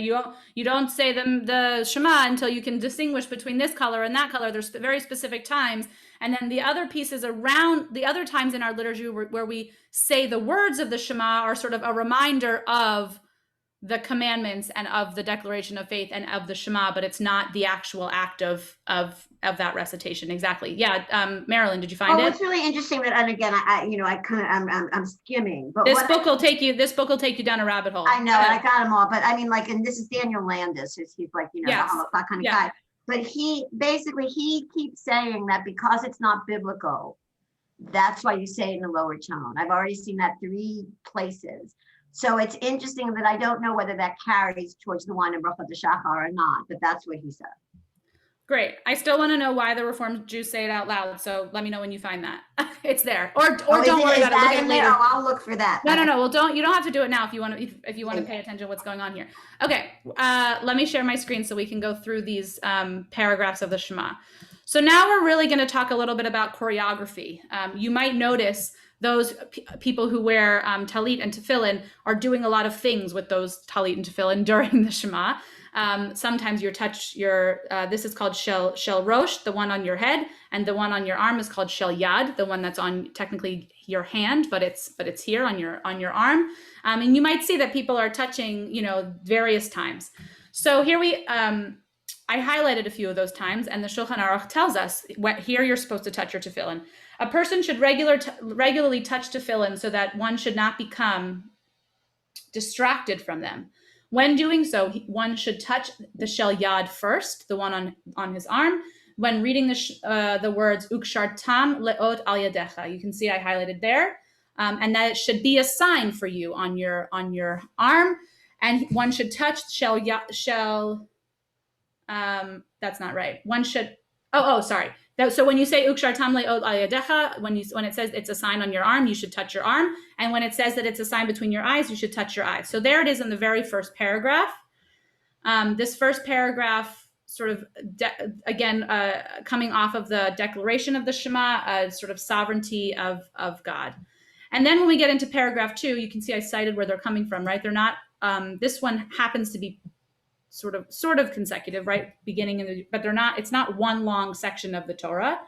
don't say the Shema until you can distinguish between this color and that color. There's very specific times. And then the other pieces around the other times in our liturgy where we say the words of the Shema are sort of a reminder of the commandments and of the declaration of faith and of the Shema, but it's not the actual act of that recitation. Exactly. Yeah. Marilyn, did you find it? It's really interesting that, and again, I'm skimming, but this book will take you down a rabbit hole. I know, and I got them all, but I mean, like, and this is Daniel Landis, he's like, yes. that kind of guy. But he keeps saying that because it's not biblical, that's why you say it in a lower tone. I've already seen that 3 places. So it's interesting that I don't know whether that carries towards the one in Baruch HaShachar or not, but that's what he said. Great. I still want to know why the Reformed Jews say it out loud. So let me know when you find that. It's there. Or don't worry about it. Look at it later. I'll look for that. No. Well, you don't have to do it now if you want to pay attention to what's going on here. Okay. Let me share my screen so we can go through these paragraphs of the Shema. So now we're really going to talk a little bit about choreography. You might notice those people who wear talit and tefillin are doing a lot of things with those talit and tefillin during the Shema. Sometimes this is called shel rosh, the one on your head, and the one on your arm is called shel yad, the one that's on technically your hand, but it's here on your arm. And you might see that people are touching, various times. So here I highlighted a few of those times, and the Shulchan Aruch tells us here you're supposed to touch your tefillin. A person should regularly touch tefillin so that one should not become distracted from them. When doing so, one should touch the shel yad first, the one on his arm. When reading the words ukshartam leot al yadecha, you can see I highlighted there, and that it should be a sign for you on your arm, and one should touch that's not right. One should. Sorry. So when you say ukshartam leot al yadecha, when it says it's a sign on your arm, you should touch your arm. And when it says that it's a sign between your eyes, you should touch your eyes. So there it is in the very first paragraph. This first paragraph, sort of coming off of the declaration of the Shema, sort of sovereignty of God. And then when we get into paragraph 2, you can see I cited where they're coming from, right? They're not. This one happens to be sort of consecutive, right? But they're not. It's not one long section of the Torah.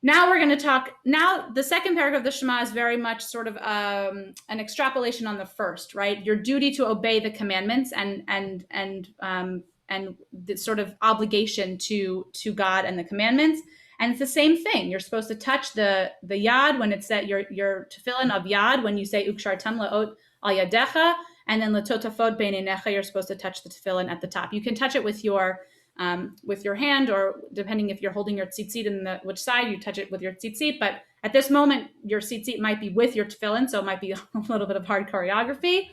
Now we're going to talk. Now the second paragraph of the Shema is very much sort of an extrapolation on the first, right? Your duty to obey the commandments and the sort of obligation to God and the commandments. And it's the same thing. You're supposed to touch the yad when it's at your tefillin of yad when you say ukshartam leot al yadecha, and then letotafot beinenecha. You're supposed to touch the tefillin at the top. You can touch it with your hand, or depending if you're holding your tzitzit in which side, you touch it with your tzitzit. But at this moment, your tzitzit might be with your tefillin, so it might be a little bit of hard choreography.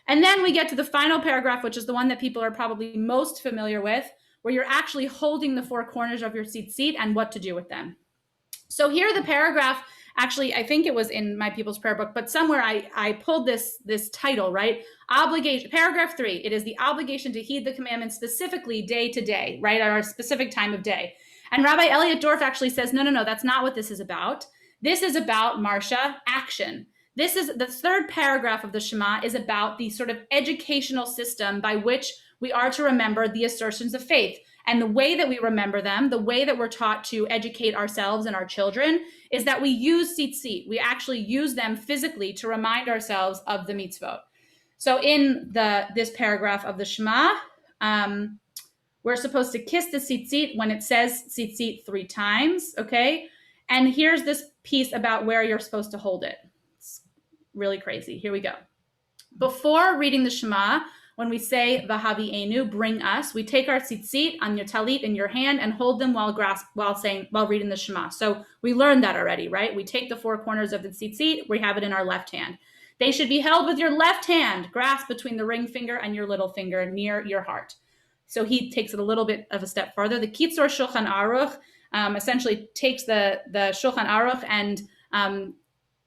And then we get to the final paragraph, which is the one that people are probably most familiar with, where you're actually holding the 4 corners of your tzitzit and what to do with them. So here the paragraph, actually, I think it was in my People's Prayer Book, but somewhere I pulled this title, right? Obligation, paragraph 3, it is the obligation to heed the commandments specifically day to day, right? At our specific time of day. And Rabbi Elliot Dorff actually says, no, that's not what this is about. This is about, Marcia, action. This is the third paragraph of the Shema is about the sort of educational system by which we are to remember the assertions of faith. And the way that we remember them, the way that we're taught to educate ourselves and our children, is that we use tzitzit. We actually use them physically to remind ourselves of the mitzvot. So in this paragraph of the Shema, we're supposed to kiss the tzitzit when it says tzitzit 3 times, okay? And here's this piece about where you're supposed to hold it. It's really crazy. Here we go. Before reading the Shema, when we say V'havi'enu, bring us, we take our tzitzit on your talit in your hand and hold them while reading the Shema. So we learned that already, right? We take the 4 corners of the tzitzit, we have it in our left hand. They should be held with your left hand, grasped between the ring finger and your little finger near your heart. So he takes it a little bit of a step farther. The Kitzur Shulchan Aruch essentially takes the Shulchan Aruch and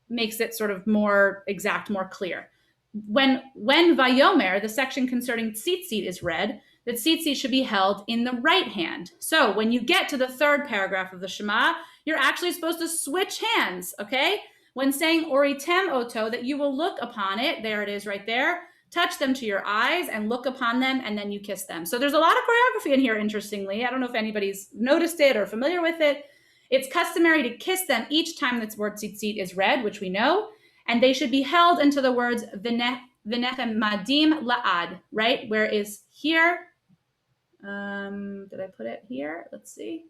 makes it sort of more exact, more clear. When Vayomer, the section concerning tzitzit, is read, the tzitzit should be held in the right hand. So when you get to the third paragraph of the Shema, you're actually supposed to switch hands, okay? When saying oritem oto, that you will look upon it, there it is right there, touch them to your eyes and look upon them, and then you kiss them. So there's a lot of choreography in here, interestingly. I don't know if anybody's noticed it or familiar with it. It's customary to kiss them each time this word tzitzit is read, which we know. And they should be held into the words v'nechem madim la'ad, right? Where is here? Did I put it here? Let's see.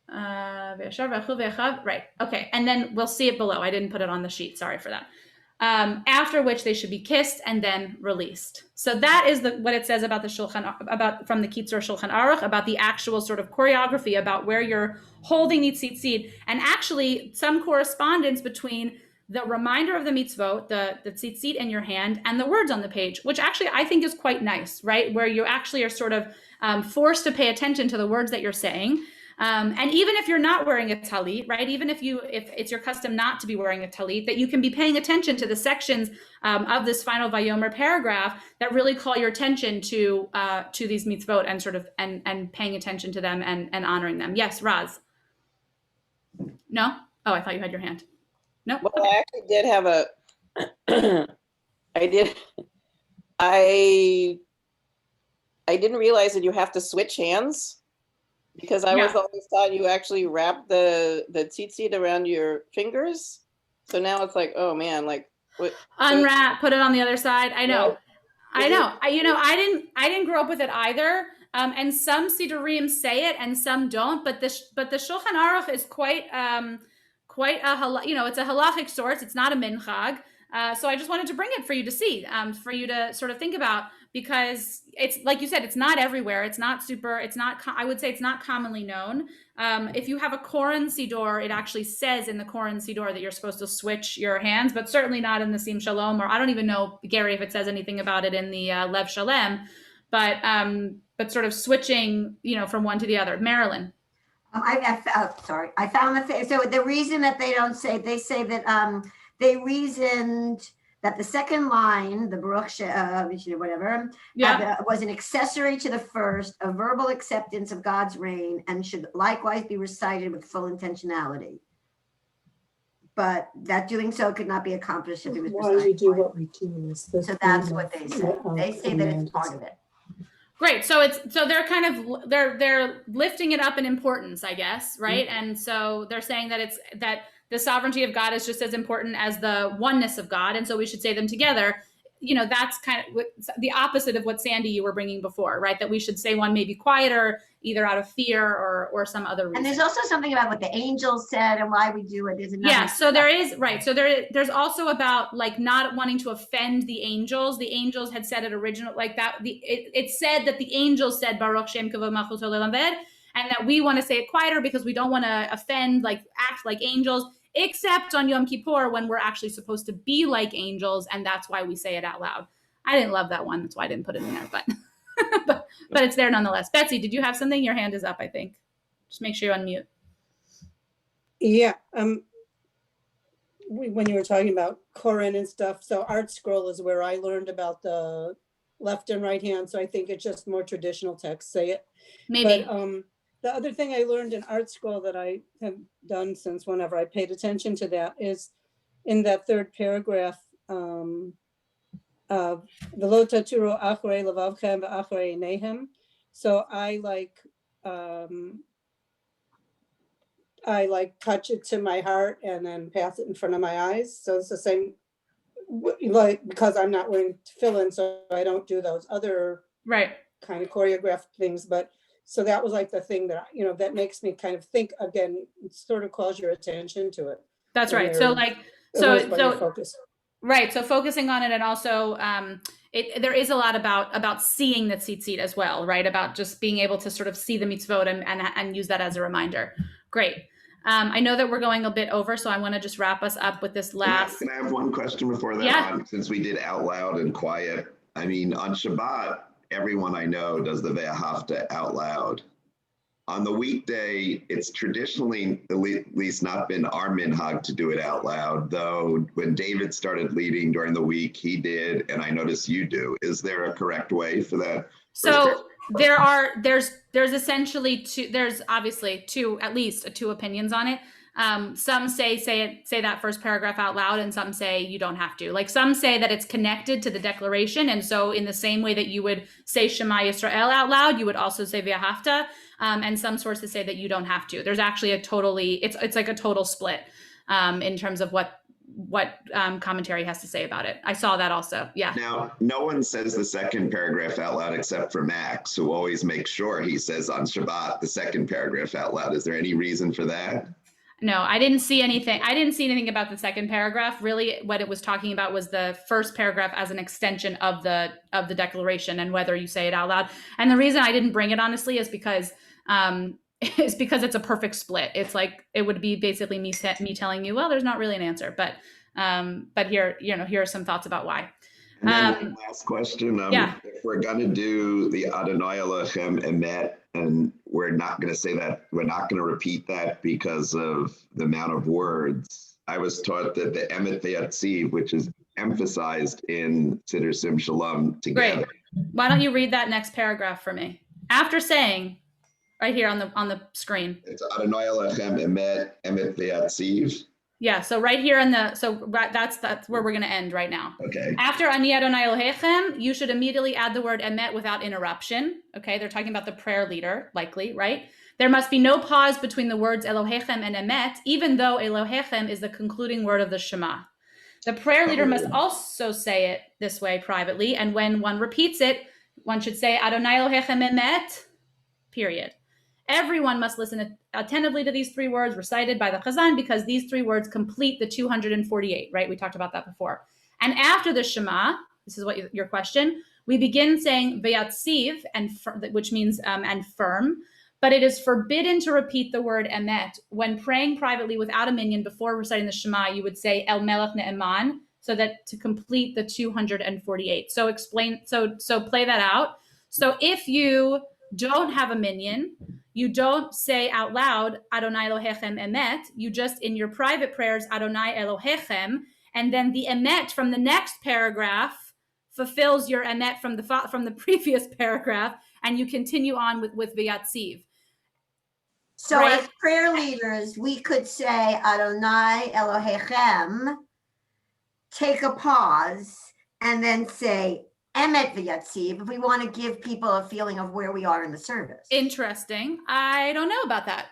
Right. Okay. And then we'll see it below. I didn't put it on the sheet. Sorry for that. After which they should be kissed and then released. So that is what it says about the Shulchan, from the Kitzur Shulchan Aruch, about the actual sort of choreography about where you're holding the tzitzit, and actually some correspondence between the reminder of the mitzvot, the tzitzit in your hand, and the words on the page, which actually I think is quite nice, right? Where you actually are sort of forced to pay attention to the words that you're saying. And even if you're not wearing a talit, right? Even if it's your custom not to be wearing a talit, that you can be paying attention to the sections of this final Vayomer paragraph that really call your attention to these mitzvot and sort of and paying attention to them and honoring them. Yes, Raz. No? Oh, I thought you had your hand. No. Well, I actually did have I didn't realize that you have to switch hands, because I was always thought you actually wrap the tzitzit around your fingers. So now it's like, oh man, like what? Unwrap, put it on the other side. I know. I know. I didn't grow up with it either. And some Sidurim say it, and some don't. But the Shulchan Aruch is quite it's a halachic source. It's not a minchag. So I just wanted to bring it for you to see, for you to sort of think about, because it's like you said, it's not everywhere. It's not super. It's not. I would say it's not commonly known. If you have a Koran Sidor, it actually says in the Koran Sidor that you're supposed to switch your hands, but certainly not in the Sim Shalom, or I don't even know, Gary, if it says anything about it in the Lev Shalem, but sort of switching, from one to the other. Marilyn. I found so the reason that they say that they reasoned that the second line, the Baruch whatever, was an accessory to the first, a verbal acceptance of God's reign, and should likewise be recited with full intentionality. But that doing so could not be accomplished if it was why we do what we do. So that's what they say. They say that it's part of it. Great. So they're kind of they're lifting it up in importance, I guess, right? Mm-hmm. And so they're saying that the sovereignty of God is just as important as the oneness of God, and so we should say them together. That's kind of the opposite of what, Sandy, you were bringing before, right? That we should say one maybe quieter, either out of fear or some other reason. And there's also something about what the angels said and why we do it. So there is, right. So there's also about like not wanting to offend the angels. The angels had said it original, like that. It said that the angels said Baruch Shem Kavod Malchut Olam Ved, and that we want to say it quieter because we don't want to offend, like act like angels, except on Yom Kippur when we're actually supposed to be like angels, and that's why we say it out loud. I didn't love that one. That's why I didn't put it in there, but but it's there nonetheless. Betsy, did you have something? Your hand is up, I think. Just make sure you unmute. Yeah. When you were talking about Koran and stuff, so Art Scroll is where I learned about the left and right hand. So I think it's just more traditional text say it. Maybe. But, the other thing I learned in Art Scroll that I have done since whenever I paid attention to that is in that third paragraph, V'lo taturo achrei levavchem v'achrei eineihem. So I touch it to my heart and then pass it in front of my eyes. So it's the same, like, because I'm not wearing tefillin, so I don't do those other kind of choreographed things. But so that was like the thing that, that makes me kind of think again, it sort of calls your attention to it. That's right. So focus. Right. So focusing on it, and also there is a lot about seeing the tzitzit as well, right? About just being able to sort of see the mitzvot and use that as a reminder. Great. I know that we're going a bit over, so I want to just wrap us up with this last. Can I have one question before that? Yeah. Since we did out loud and quiet, I mean, on Shabbat, everyone I know does the Ve'ahavta out loud. On the weekday, it's traditionally at least not been our minhag to do it out loud, though when David started leading during the week, he did, and I notice you do. Is there a correct way for that? So there's essentially there's obviously at least two opinions on it. Some say that first paragraph out loud, and some say you don't have to. Like some say that it's connected to the declaration, and so in the same way that you would say Shema Yisrael out loud, you would also say V'ahavta. And some sources say that you don't have to. There's actually it's like a total split in terms of what commentary has to say about it. I saw that also. Yeah. Now, no one says the second paragraph out loud except for Max, who always makes sure he says on Shabbat the second paragraph out loud. Is there any reason for that? No, I didn't see anything. I didn't see anything about the second paragraph. Really, what it was talking about was the first paragraph as an extension of the declaration and whether you say it out loud. And the reason I didn't bring it, honestly, is because it's a perfect split. It's like it would be basically me telling you, well, there's not really an answer, but here are some thoughts about why. And then last question. If we're going to do the Adonai Elohim Emet, and we're not going to say that, we're not going to repeat that because of the amount of words. I was taught that the Emet Ve'atziv, which is emphasized in Siddur Sim Shalom together. Great. Why don't you read that next paragraph for me? After saying, right here on the screen. It's Adonai Elohim Emet Ve'atziv. Yeah, so right here that's where we're going to end right now. Okay. After Ani Adonai Elohechem, you should immediately add the word emet without interruption. Okay, they're talking about the prayer leader, likely, right? There must be no pause between the words Elohechem and emet, even though Elohechem is the concluding word of the Shema. The prayer leader must also say it this way privately, and when one repeats it, one should say Adonai Elohechem emet, period. Everyone must listen attentively to these 3 words recited by the Chazan, because these 3 words complete the 248, right? We talked about that before. And after the Shema, this is what your question, we begin saying Vayatziv, which means and firm, but it is forbidden to repeat the word emet. When praying privately without a minyan before reciting the Shema, you would say El Melech Ne'eman, so that to complete the 248. So play that out. So if you don't have a minyan, you don't say out loud Adonai Elohechem emet. You just, in your private prayers, Adonai Elohechem, and then the emet from the next paragraph fulfills your emet from the previous paragraph, and you continue on with Vayatziv. So right? As prayer leaders, we could say Adonai Elohechem, take a pause, and then say Emet V'Yatziv if we want to give people a feeling of where we are in the service. Interesting. I don't know about that.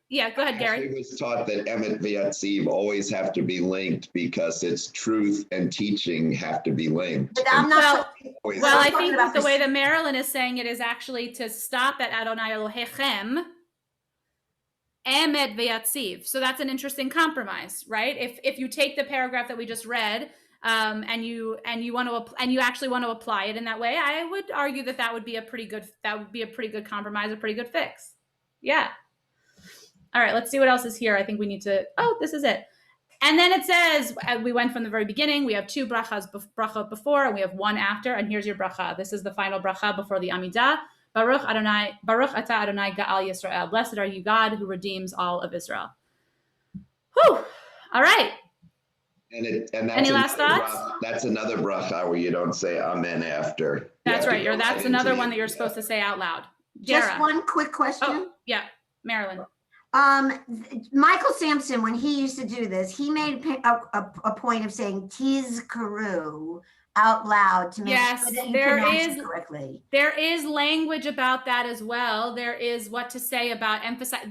Yeah, go ahead, Gary. I was taught that Emet V'Yatziv always have to be linked because it's truth and teaching have to be linked. But I'm not I think that the way that Marilyn is saying it is actually to stop at Adonai Elohechem, Emet V'Yatziv. So that's an interesting compromise, right? If you take the paragraph that we just read, and you actually want to apply it in that way, I would argue that would be a pretty good compromise, a pretty good fix. Yeah. All right, let's see what else is here. I think we need to, this is it. And then it says, we went from the very beginning, we have 2 brachot before, and we have 1 after, and here's your bracha. This is the final bracha before the Amidah. Baruch Ata Adonai Ga'al Yisrael. Blessed are you, God, who redeems all of Israel. Whew. All right. And that's any last thoughts? That's another bracha where you don't say amen after. That's right. That's another one that you're supposed to say out loud. Dara. Just one quick question. Oh, yeah, Marilyn. Michael Sampson, when he used to do this, he made a point of saying Tizkaru out loud to make sure that you pronounce it correctly. There is language about that as well. There is what to say about emphasize.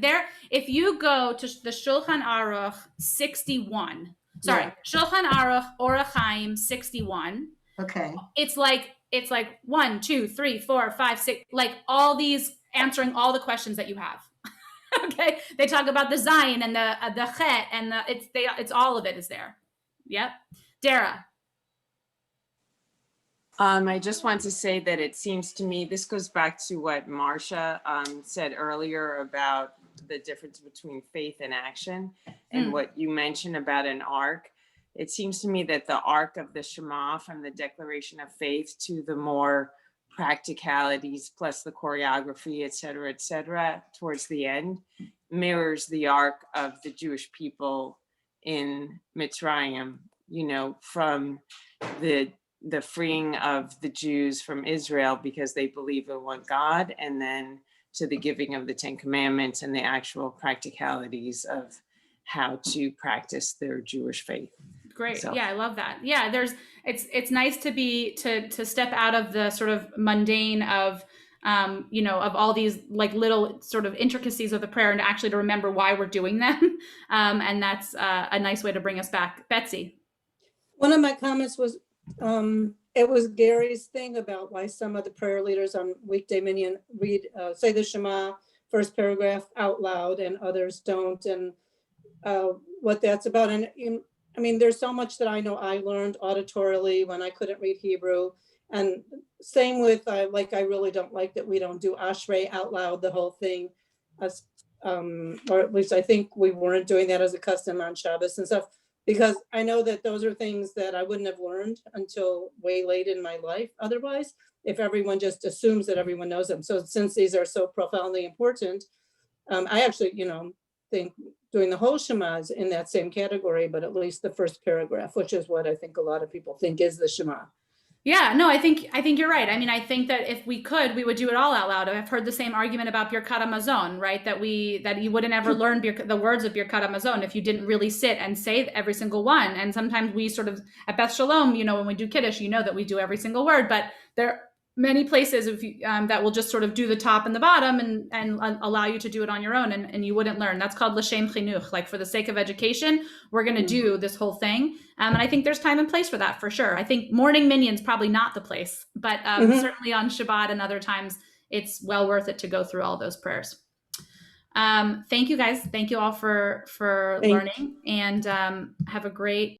If you go to the Shulchan Aruch 61, Shulchan Aruch Orach Chaim 61. Okay. It's like 1, 2, 3, 4, 5, 6, like all these answering all the questions that you have. Okay, they talk about the Zion and the Chet and it's all of it is there. Yep. Dara. I just want to say that it seems to me, this goes back to what Marcia said earlier about the difference between faith and action, and what you mentioned about an arc. It seems to me that the arc of the Shema, from the declaration of faith to the more practicalities plus the choreography, et cetera, towards the end, mirrors the arc of the Jewish people in Mitzrayim, from the freeing of the Jews from Israel because they believe in one God, and then to the giving of the 10 Commandments and the actual practicalities of how to practice their Jewish faith. Great. So. Yeah, I love that. Yeah, it's nice to step out of the sort of mundane of of all these like little sort of intricacies of the prayer, and actually to remember why we're doing them. And that's a nice way to bring us back. Betsy. One of my comments was it was Gary's thing about why some of the prayer leaders on weekday minyan say the Shema first paragraph out loud and others don't, and what that's about. And I mean, there's so much that I know I learned auditorily when I couldn't read Hebrew. And same with, I really don't like that we don't do Ashrei out loud, the whole thing. Or at least I think we weren't doing that as a custom on Shabbos and stuff, because I know that those are things that I wouldn't have learned until way late in my life. Otherwise, if everyone just assumes that everyone knows them. So since these are so profoundly important, I actually, think doing the whole Shema is in that same category, but at least the first paragraph, which is what I think a lot of people think is the Shema. Yeah, no, I think you're right. I mean, I think that if we could, we would do it all out loud. I've heard the same argument about Birkat Hamazon, right? That you wouldn't ever learn the words of Birkat Hamazon if you didn't really sit and say every single one. And sometimes we sort of, at Beth Shalom, when we do Kiddush, that we do every single word, but many places if you, that will just sort of do the top and the bottom and allow you to do it on your own, and you wouldn't learn. That's called l'shem chinuch. Like, for the sake of education, we're going to do this whole thing. And I think there's time and place for that, for sure. I think morning minyan's probably not the place, but certainly on Shabbat and other times, it's well worth it to go through all those prayers. Thank you guys. Thank you all for learning, and have a great